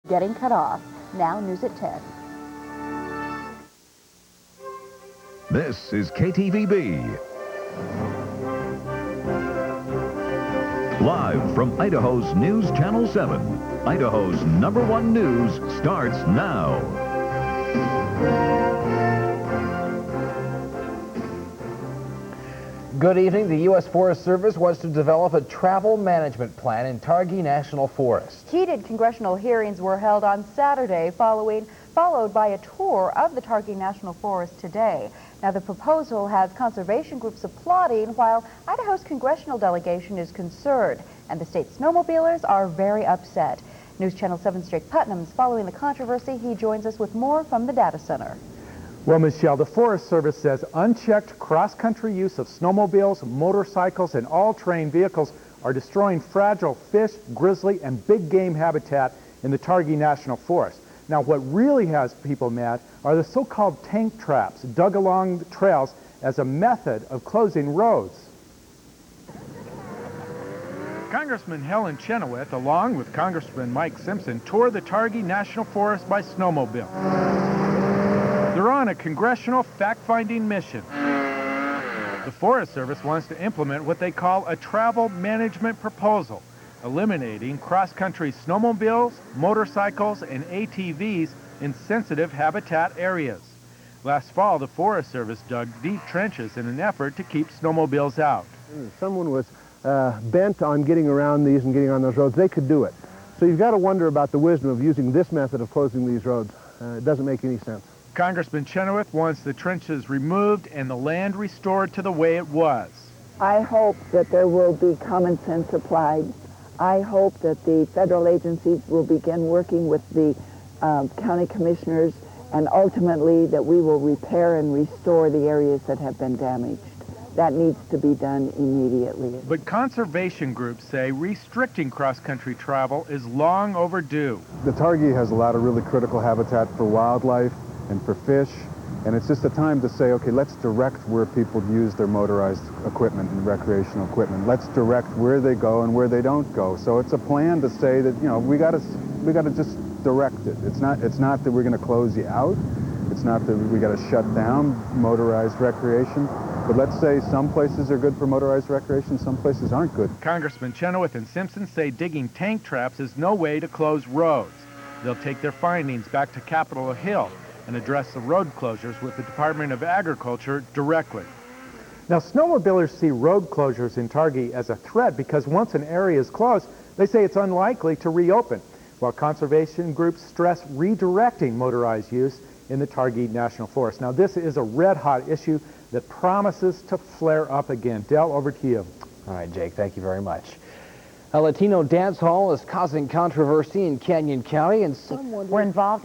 getting cut off. Now news at 10. This is KTVB. Live from Idaho's News Channel 7. Idaho's #1 news starts now. Good evening. The U.S. Forest Service wants to develop a travel management plan in Targhee National Forest. Heated congressional hearings were held on Saturday, followed by a tour of the Targhee National Forest today. Now, the proposal has conservation groups applauding, while Idaho's congressional delegation is concerned, and the state snowmobilers are very upset. News Channel 7's Jake Putnam's following the controversy. He joins us with more from the data center. Well, Michelle, the Forest Service says unchecked cross-country use of snowmobiles, motorcycles, and all-terrain vehicles are destroying fragile fish, grizzly, and big game habitat in the Targhee National Forest. Now, what really has people mad are the so-called tank traps dug along the trails as a method of closing roads. Congressman Helen Chenoweth, along with Congressman Mike Simpson, toured the Targhee National Forest by snowmobile. They're on a congressional fact-finding mission. The Forest Service wants to implement what they call a travel management proposal, eliminating cross-country snowmobiles, motorcycles, and ATVs in sensitive habitat areas. Last fall, the Forest Service dug deep trenches in an effort to keep snowmobiles out. Someone was bent on getting around these and getting on those roads, they could do it. So you've got to wonder about the wisdom of using this method of closing these roads. It doesn't make any sense. Congressman Chenoweth wants the trenches removed and the land restored to the way it was. I hope that there will be common sense applied. I hope that the federal agencies will begin working with the county commissioners, and ultimately that we will repair and restore the areas that have been damaged. That needs to be done immediately. But conservation groups say restricting cross-country travel is long overdue. The Targhee has a lot of really critical habitat for wildlife and for fish, and it's just a time to say, okay, let's direct where people use their motorized equipment and recreational equipment. Let's direct where they go and where they don't go. So it's a plan to say that, you know, we got to just direct it. It's not that we're going to close you out. It's not that we got to shut down motorized recreation. But let's say some places are good for motorized recreation, some places aren't good. Congressman Chenoweth and Simpson say digging tank traps is no way to close roads. They'll take their findings back to Capitol Hill and address the road closures with the Department of Agriculture directly. Now, snowmobilers see road closures in Targhee as a threat because once an area is closed, they say it's unlikely to reopen, while conservation groups stress redirecting motorized use in the Targhee National Forest. Now, this is a red-hot issue that promises to flare up again. Del, over to you. All right, Jake, thank you very much. A Latino dance hall is causing controversy in Canyon County, and someone... We're involved in